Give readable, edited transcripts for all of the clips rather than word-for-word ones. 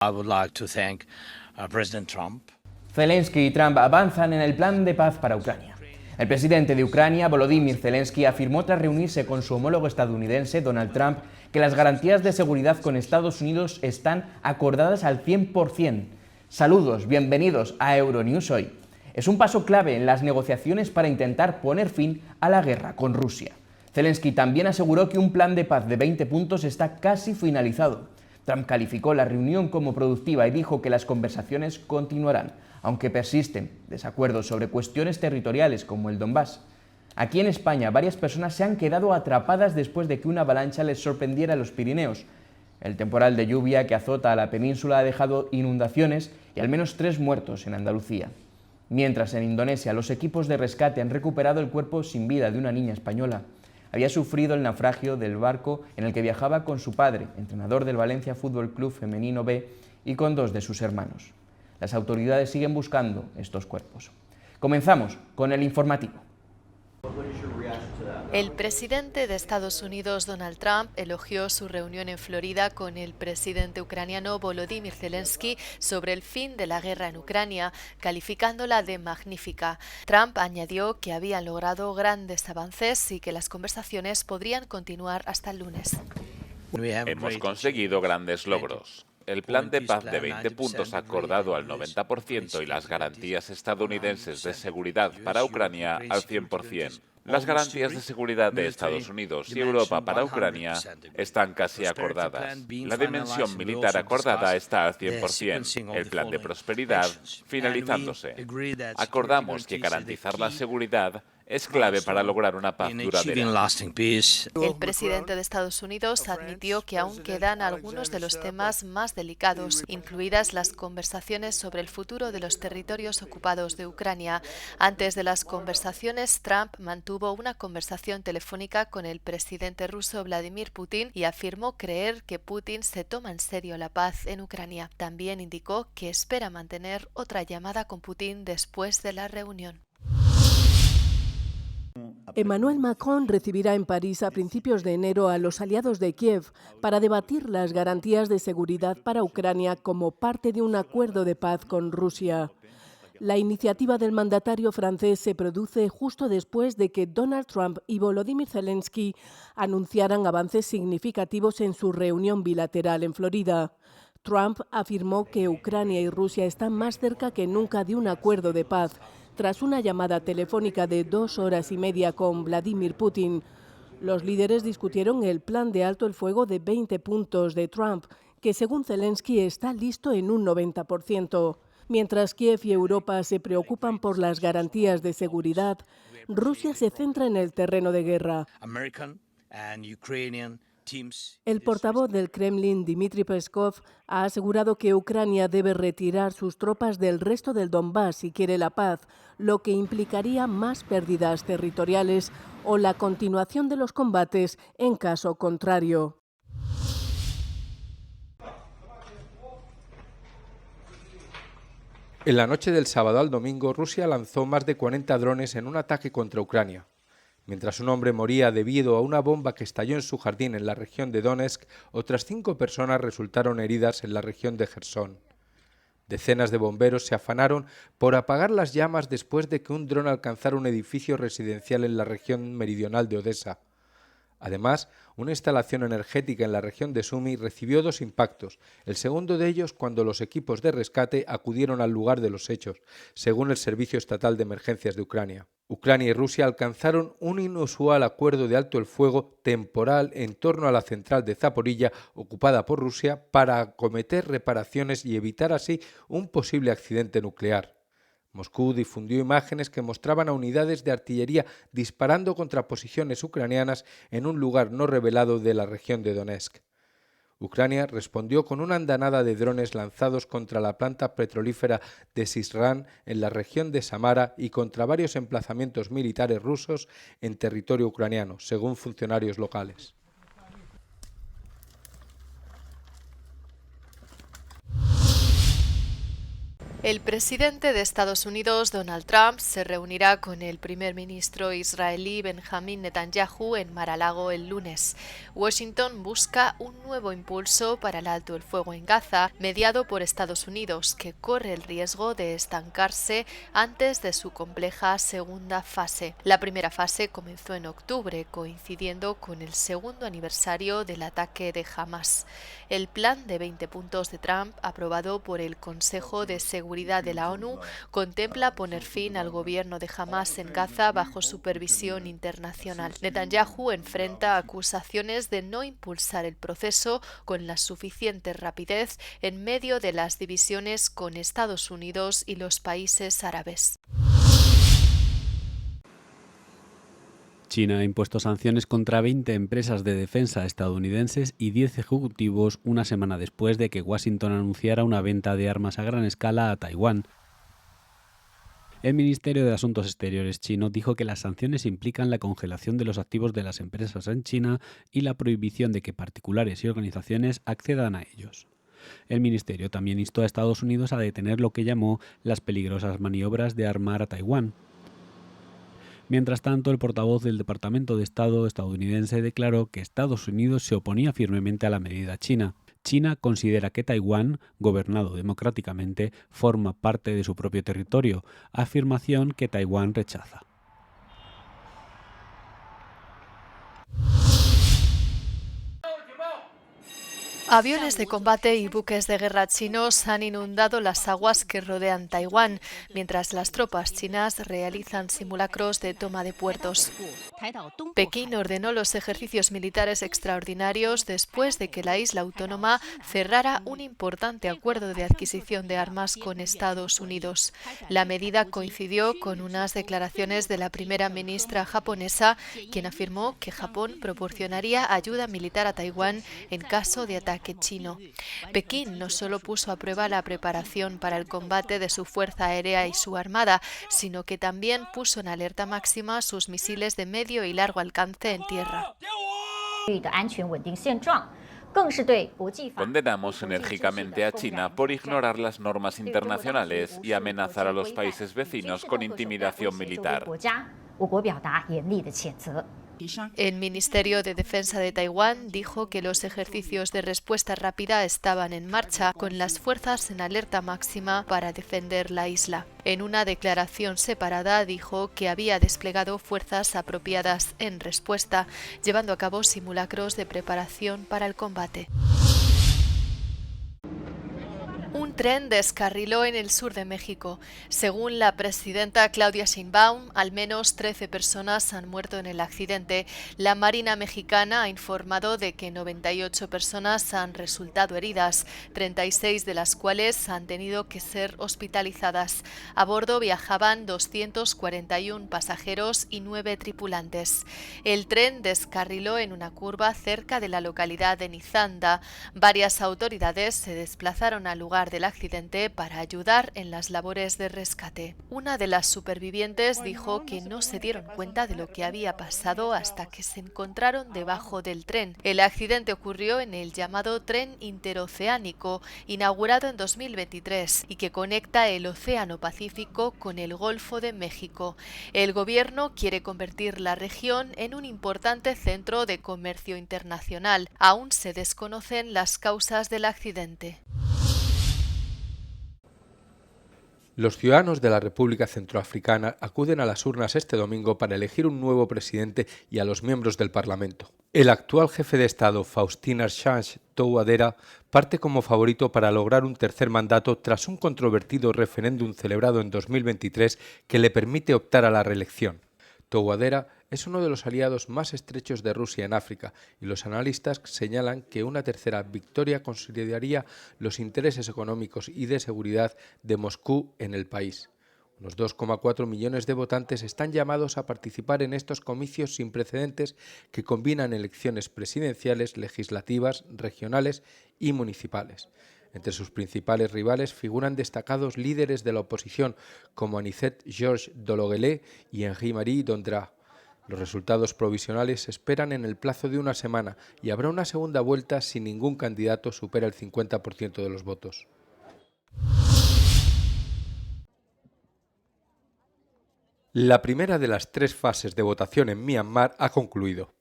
I would like to thank President Trump. Zelensky y Trump avanzan en el plan de paz para Ucrania. El presidente de Ucrania, Volodymyr Zelensky, afirmó tras reunirse con su homólogo estadounidense, Donald Trump, que las garantías de seguridad con Estados Unidos están acordadas al 100%. Saludos, bienvenidos a Euronews Hoy. Es un paso clave en las negociaciones para intentar poner fin a la guerra con Rusia. Zelensky también aseguró que un plan de paz de 20 puntos está casi finalizado. Trump calificó la reunión como productiva y dijo que las conversaciones continuarán, aunque persisten desacuerdos sobre cuestiones territoriales como el Donbass. Aquí en España, varias personas se han quedado atrapadas después de que una avalancha les sorprendiera en los Pirineos. El temporal de lluvia que azota a la península ha dejado inundaciones y al menos 3 muertos en Andalucía. Mientras en Indonesia los equipos de rescate han recuperado el cuerpo sin vida de una niña española. Había sufrido el naufragio del barco en el que viajaba con su padre, entrenador del Valencia Fútbol Club Femenino B, y con 2 de sus hermanos. Las autoridades siguen buscando estos cuerpos. Comenzamos con el informativo. El presidente de Estados Unidos, Donald Trump, elogió su reunión en Florida con el presidente ucraniano Volodymyr Zelensky sobre el fin de la guerra en Ucrania, calificándola de magnífica. Trump añadió que habían logrado grandes avances y que las conversaciones podrían continuar hasta el lunes. Hemos conseguido grandes logros. El plan de paz de 20 puntos acordado al 90% y las garantías estadounidenses de seguridad para Ucrania al 100%. Las garantías de seguridad de Estados Unidos y Europa para Ucrania están casi acordadas. La dimensión militar acordada está al 100%. El plan de prosperidad finalizándose. Acordamos que garantizar la seguridad es clave para lograr una paz duradera. El presidente de Estados Unidos admitió que aún quedan algunos de los temas más delicados, incluidas las conversaciones sobre el futuro de los territorios ocupados de Ucrania. Antes de las conversaciones, Trump mantuvo una conversación telefónica con el presidente ruso Vladimir Putin y afirmó creer que Putin se toma en serio la paz en Ucrania. También indicó que espera mantener otra llamada con Putin después de la reunión. Emmanuel Macron recibirá en París a principios de enero a los aliados de Kiev para debatir las garantías de seguridad para Ucrania como parte de un acuerdo de paz con Rusia. La iniciativa del mandatario francés se produce justo después de que Donald Trump y Volodymyr Zelensky anunciaran avances significativos en su reunión bilateral en Florida. Trump afirmó que Ucrania y Rusia están más cerca que nunca de un acuerdo de paz, tras una llamada telefónica de 2 horas y media con Vladimir Putin. Los líderes discutieron el plan de alto el fuego de 20 puntos de Trump, que según Zelensky está listo en un 90%. Mientras Kiev y Europa se preocupan por las garantías de seguridad, Rusia se centra en el terreno de guerra. El portavoz del Kremlin, Dmitry Peskov, ha asegurado que Ucrania debe retirar sus tropas del resto del Donbass si quiere la paz, lo que implicaría más pérdidas territoriales o la continuación de los combates en caso contrario. En la noche del sábado al domingo, Rusia lanzó más de 40 drones en un ataque contra Ucrania. Mientras un hombre moría debido a una bomba que estalló en su jardín en la región de Donetsk, otras 5 personas resultaron heridas en la región de Jersón. Decenas de bomberos se afanaron por apagar las llamas después de que un dron alcanzara un edificio residencial en la región meridional de Odesa. Además, una instalación energética en la región de Sumy recibió 2 impactos, el segundo de ellos cuando los equipos de rescate acudieron al lugar de los hechos, según el Servicio Estatal de Emergencias de Ucrania. Ucrania y Rusia alcanzaron un inusual acuerdo de alto el fuego temporal en torno a la central de Zaporilla, ocupada por Rusia, para acometer reparaciones y evitar así un posible accidente nuclear. Moscú difundió imágenes que mostraban a unidades de artillería disparando contra posiciones ucranianas en un lugar no revelado de la región de Donetsk. Ucrania respondió con una andanada de drones lanzados contra la planta petrolífera de Syzran en la región de Samara y contra varios emplazamientos militares rusos en territorio ucraniano, según funcionarios locales. El presidente de Estados Unidos, Donald Trump, se reunirá con el primer ministro israelí Benjamin Netanyahu en Mar-a-Lago el lunes. Washington busca un nuevo impulso para el alto el fuego en Gaza, mediado por Estados Unidos, que corre el riesgo de estancarse antes de su compleja segunda fase. La primera fase comenzó en octubre, coincidiendo con el segundo aniversario del ataque de Hamas. El plan de 20 puntos de Trump, aprobado por el Consejo de Seguridad de la ONU, contempla poner fin al gobierno de Hamas en Gaza bajo supervisión internacional. Netanyahu enfrenta acusaciones de no impulsar el proceso con la suficiente rapidez en medio de las divisiones con Estados Unidos y los países árabes. China ha impuesto sanciones contra 20 empresas de defensa estadounidenses y 10 ejecutivos una semana después de que Washington anunciara una venta de armas a gran escala a Taiwán. El Ministerio de Asuntos Exteriores chino dijo que las sanciones implican la congelación de los activos de las empresas en China y la prohibición de que particulares y organizaciones accedan a ellos. El ministerio también instó a Estados Unidos a detener lo que llamó las peligrosas maniobras de armar a Taiwán. Mientras tanto, el portavoz del Departamento de Estado estadounidense declaró que Estados Unidos se oponía firmemente a la medida china. China considera que Taiwán, gobernado democráticamente, forma parte de su propio territorio, afirmación que Taiwán rechaza. Aviones de combate y buques de guerra chinos han inundado las aguas que rodean Taiwán, mientras las tropas chinas realizan simulacros de toma de puertos. Pekín ordenó los ejercicios militares extraordinarios después de que la isla autónoma cerrara un importante acuerdo de adquisición de armas con Estados Unidos. La medida coincidió con unas declaraciones de la primera ministra japonesa, quien afirmó que Japón proporcionaría ayuda militar a Taiwán en caso de ataque chino. Pekín no solo puso a prueba la preparación para el combate de su fuerza aérea y su armada, sino que también puso en alerta máxima sus misiles de medio y largo alcance en tierra. Condenamos enérgicamente a China por ignorar las normas internacionales y amenazar a los países vecinos con intimidación militar. El Ministerio de Defensa de Taiwán dijo que los ejercicios de respuesta rápida estaban en marcha, con las fuerzas en alerta máxima para defender la isla. En una declaración separada dijo que había desplegado fuerzas apropiadas en respuesta, llevando a cabo simulacros de preparación para el combate. Un tren descarriló en el sur de México. Según la presidenta Claudia Sheinbaum, al menos 13 personas han muerto en el accidente. La Marina mexicana ha informado de que 98 personas han resultado heridas, 36 de las cuales han tenido que ser hospitalizadas. A bordo viajaban 241 pasajeros y 9 tripulantes. El tren descarriló en una curva cerca de la localidad de Nizanda. Varias autoridades se desplazaron al lugar del accidente para ayudar en las labores de rescate. Una de las supervivientes dijo que no se dieron cuenta de lo que había pasado hasta que se encontraron debajo del tren. El accidente ocurrió en el llamado Tren Interoceánico, inaugurado en 2023 y que conecta el Océano Pacífico con el Golfo de México. El gobierno quiere convertir la región en un importante centro de comercio internacional. Aún se desconocen las causas del accidente. Los ciudadanos de la República Centroafricana acuden a las urnas este domingo para elegir un nuevo presidente y a los miembros del Parlamento. El actual jefe de Estado, Faustin Archange Touadéra, parte como favorito para lograr un tercer mandato tras un controvertido referéndum celebrado en 2023 que le permite optar a la reelección. Touadéra es uno de los aliados más estrechos de Rusia en África y los analistas señalan que una tercera victoria consolidaría los intereses económicos y de seguridad de Moscú en el país. Unos 2,4 millones de votantes están llamados a participar en estos comicios sin precedentes que combinan elecciones presidenciales, legislativas, regionales y municipales. Entre sus principales rivales figuran destacados líderes de la oposición como Anicet Georges Dologuelé y Henri-Marie Dondra. Los resultados provisionales se esperan en el plazo de una semana y habrá una segunda vuelta si ningún candidato supera el 50% de los votos. La primera de las 3 fases de votación en Myanmar ha concluido.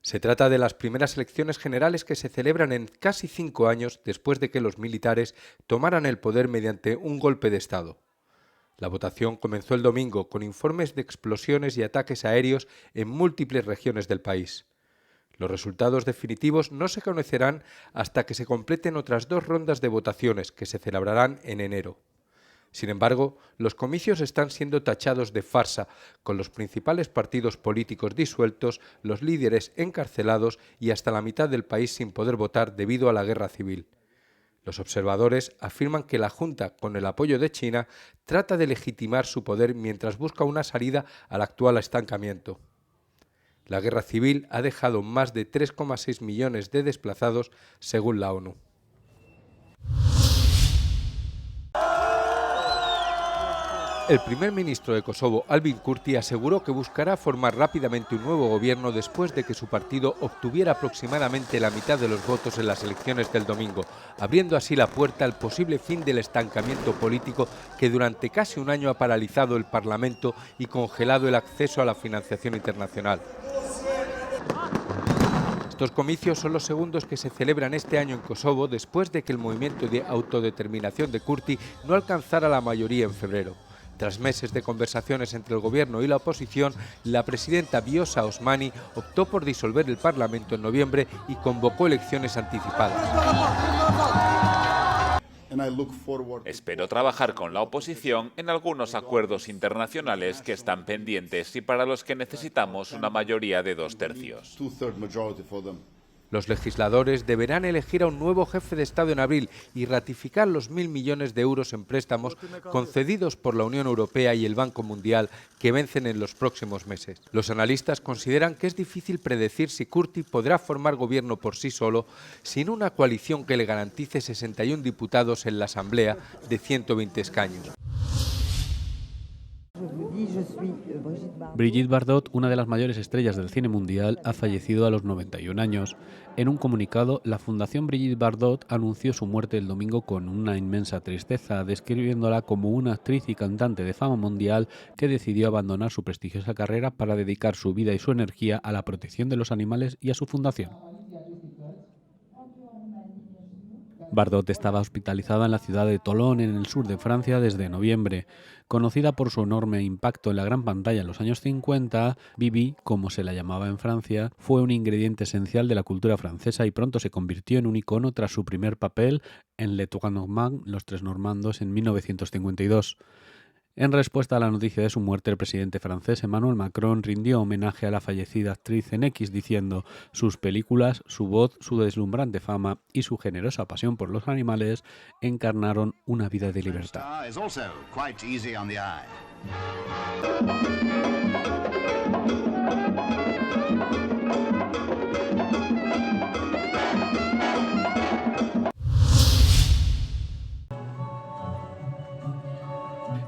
Se trata de las primeras elecciones generales que se celebran en casi 5 años después de que los militares tomaran el poder mediante un golpe de Estado. La votación comenzó el domingo con informes de explosiones y ataques aéreos en múltiples regiones del país. Los resultados definitivos no se conocerán hasta que se completen otras 2 rondas de votaciones que se celebrarán en enero. Sin embargo, los comicios están siendo tachados de farsa, con los principales partidos políticos disueltos, los líderes encarcelados y hasta la mitad del país sin poder votar debido a la guerra civil. Los observadores afirman que la Junta, con el apoyo de China, trata de legitimar su poder mientras busca una salida al actual estancamiento. La guerra civil ha dejado más de 3,6 millones de desplazados, según la ONU. El primer ministro de Kosovo, Albin Kurti, aseguró que buscará formar rápidamente un nuevo gobierno después de que su partido obtuviera aproximadamente la mitad de los votos en las elecciones del domingo, abriendo así la puerta al posible fin del estancamiento político que durante casi un año ha paralizado el Parlamento y congelado el acceso a la financiación internacional. Estos comicios son los segundos que se celebran este año en Kosovo después de que el movimiento de autodeterminación de Kurti no alcanzara la mayoría en febrero. Tras meses de conversaciones entre el gobierno y la oposición, la presidenta Vjosa Osmani optó por disolver el Parlamento en noviembre y convocó elecciones anticipadas. Espero trabajar con la oposición en algunos acuerdos internacionales que están pendientes y para los que necesitamos una mayoría de 2/3. Los legisladores deberán elegir a un nuevo jefe de Estado en abril y ratificar los 1.000 millones de euros en préstamos concedidos por la Unión Europea y el Banco Mundial que vencen en los próximos meses. Los analistas consideran que es difícil predecir si Kurti podrá formar gobierno por sí solo sin una coalición que le garantice 61 diputados en la Asamblea de 120 escaños. Brigitte Bardot, una de las mayores estrellas del cine mundial, ha fallecido a los 91 años. En un comunicado, la Fundación Brigitte Bardot anunció su muerte el domingo con una inmensa tristeza, describiéndola como una actriz y cantante de fama mundial que decidió abandonar su prestigiosa carrera para dedicar su vida y su energía a la protección de los animales y a su fundación. Bardot estaba hospitalizada en la ciudad de Tolón, en el sur de Francia, desde noviembre. Conocida por su enorme impacto en la gran pantalla en los años 50, Bibi, como se la llamaba en Francia, fue un ingrediente esencial de la cultura francesa y pronto se convirtió en un icono tras su primer papel en Les Trois Normands, Los Tres Normandos, en 1952. En respuesta a la noticia de su muerte, el presidente francés Emmanuel Macron rindió homenaje a la fallecida actriz en X diciendo: sus películas, su voz, su deslumbrante fama y su generosa pasión por los animales encarnaron una vida de libertad.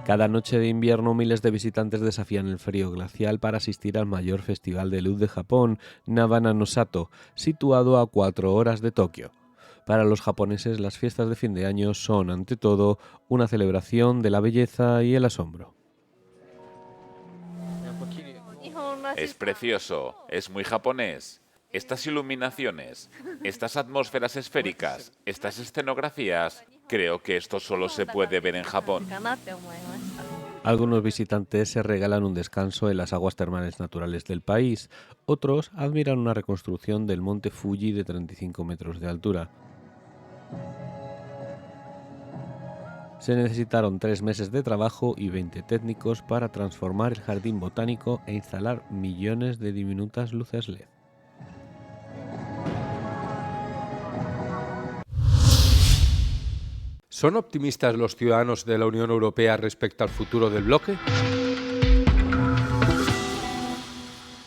Cada noche de invierno miles de visitantes desafían el frío glacial para asistir al mayor festival de luz de Japón, Nabana no Sato, situado a 4 horas de Tokio. Para los japoneses, las fiestas de fin de año son, ante todo, una celebración de la belleza y el asombro. Es precioso, es muy japonés. Estas iluminaciones, estas atmósferas esféricas, estas escenografías, creo que esto solo se puede ver en Japón. Algunos visitantes se regalan un descanso en las aguas termales naturales del país. Otros admiran una reconstrucción del monte Fuji de 35 metros de altura. Se necesitaron 3 meses de trabajo y 20 técnicos para transformar el jardín botánico e instalar millones de diminutas luces LED. ¿Son optimistas los ciudadanos de la Unión Europea respecto al futuro del bloque?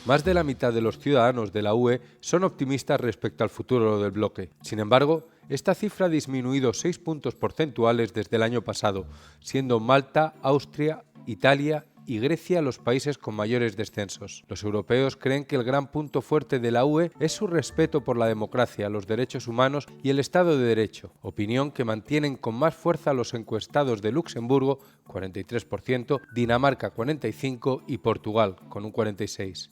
Más de la mitad de los ciudadanos de la UE son optimistas respecto al futuro del bloque. Sin embargo, esta cifra ha disminuido 6 puntos porcentuales desde el año pasado, siendo Malta, Austria, Italia y Grecia los países con mayores descensos. Los europeos creen que el gran punto fuerte de la UE es su respeto por la democracia, los derechos humanos y el Estado de Derecho, opinión que mantienen con más fuerza los encuestados de Luxemburgo, 43%, Dinamarca, 45% y Portugal, con un 46%.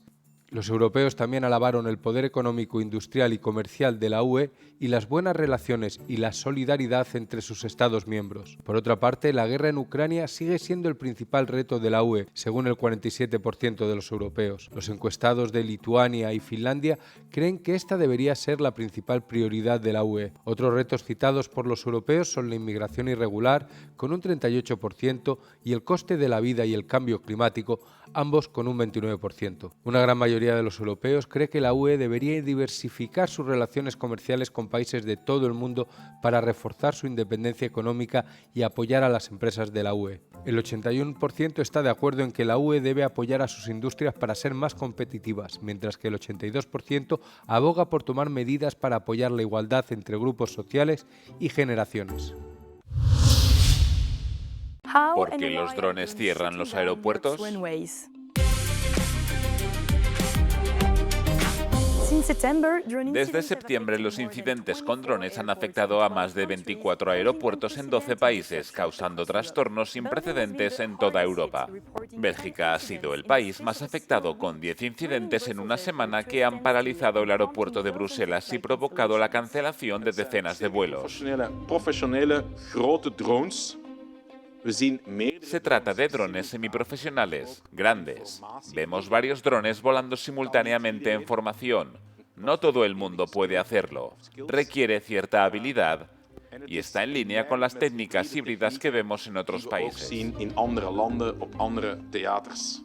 Los europeos también alabaron el poder económico, industrial y comercial de la UE y las buenas relaciones y la solidaridad entre sus Estados miembros. Por otra parte, la guerra en Ucrania sigue siendo el principal reto de la UE, según el 47% de los europeos. Los encuestados de Lituania y Finlandia creen que esta debería ser la principal prioridad de la UE. Otros retos citados por los europeos son la inmigración irregular, con un 38%, y el coste de la vida y el cambio climático, ambos con un 29%. Una gran mayoría de los europeos cree que la UE debería diversificar sus relaciones comerciales con países de todo el mundo para reforzar su independencia económica y apoyar a las empresas de la UE. El 81% está de acuerdo en que la UE debe apoyar a sus industrias para ser más competitivas, mientras que el 82% aboga por tomar medidas para apoyar la igualdad entre grupos sociales y generaciones. ¿Por qué los drones cierran los aeropuertos? Desde septiembre, los incidentes con drones han afectado a más de 24 aeropuertos en 12 países, causando trastornos sin precedentes en toda Europa. Bélgica ha sido el país más afectado, con 10 incidentes en una semana que han paralizado el aeropuerto de Bruselas y provocado la cancelación de decenas de vuelos. Se trata de drones semiprofesionales, grandes. Vemos varios drones volando simultáneamente en formación. No todo el mundo puede hacerlo. Requiere cierta habilidad y está en línea con las técnicas híbridas que vemos en otros países.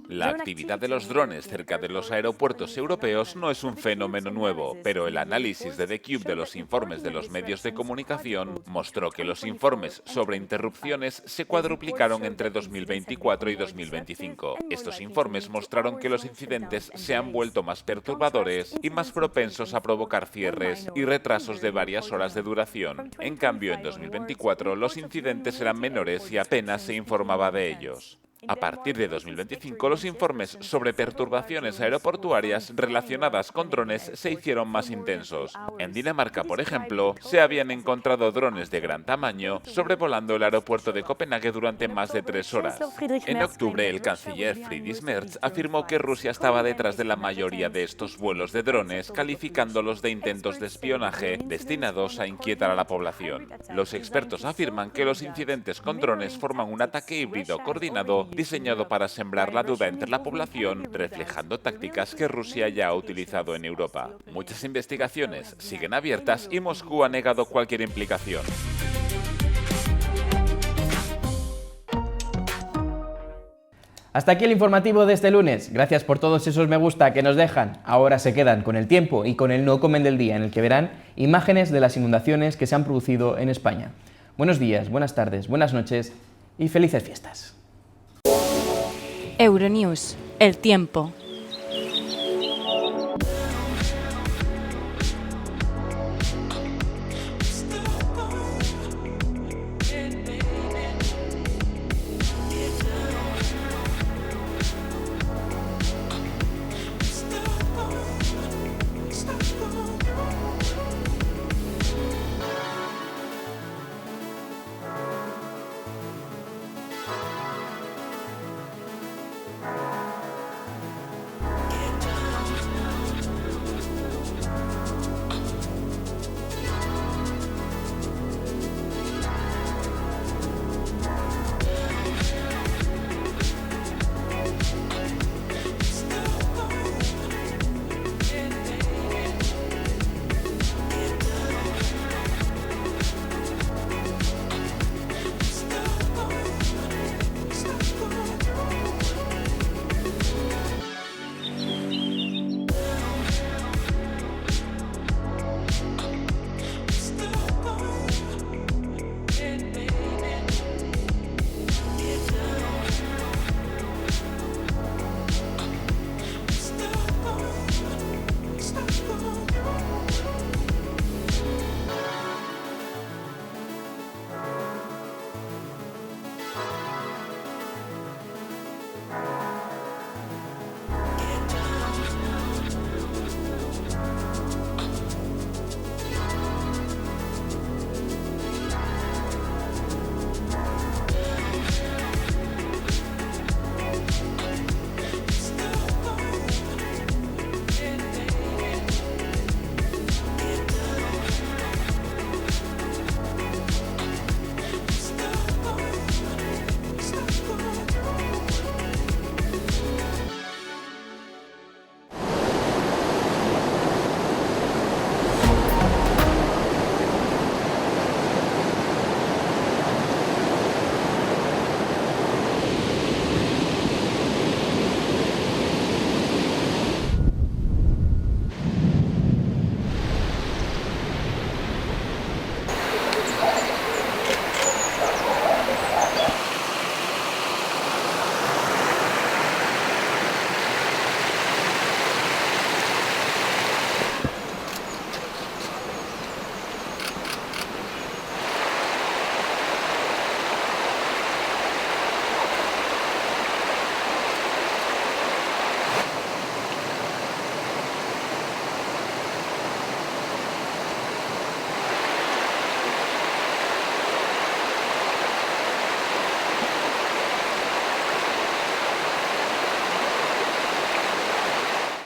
La actividad de los drones cerca de los aeropuertos europeos no es un fenómeno nuevo, pero el análisis de The Cube de los informes de los medios de comunicación mostró que los informes sobre interrupciones se cuadruplicaron entre 2024 y 2025. Estos informes mostraron que los incidentes se han vuelto más perturbadores y más propensos a provocar cierres y retrasos de varias horas de duración. En cambio, en 2024 los incidentes eran menores y apenas se informaba de ellos. A partir de 2025, los informes sobre perturbaciones aeroportuarias relacionadas con drones se hicieron más intensos. En Dinamarca, por ejemplo, se habían encontrado drones de gran tamaño sobrevolando el aeropuerto de Copenhague durante más de 3 horas. En octubre, el canciller Friedrich Merz afirmó que Rusia estaba detrás de la mayoría de estos vuelos de drones, calificándolos de intentos de espionaje destinados a inquietar a la población. Los expertos afirman que los incidentes con drones forman un ataque híbrido coordinado diseñado para sembrar la duda entre la población, reflejando tácticas que Rusia ya ha utilizado en Europa. Muchas investigaciones siguen abiertas y Moscú ha negado cualquier implicación. Hasta aquí el informativo de este lunes. Gracias por todos esos me gusta que nos dejan. Ahora se quedan con el tiempo y con el no comen del día, en el que verán imágenes de las inundaciones que se han producido en España. Buenos días, buenas tardes, buenas noches y felices fiestas. Euronews, el tiempo.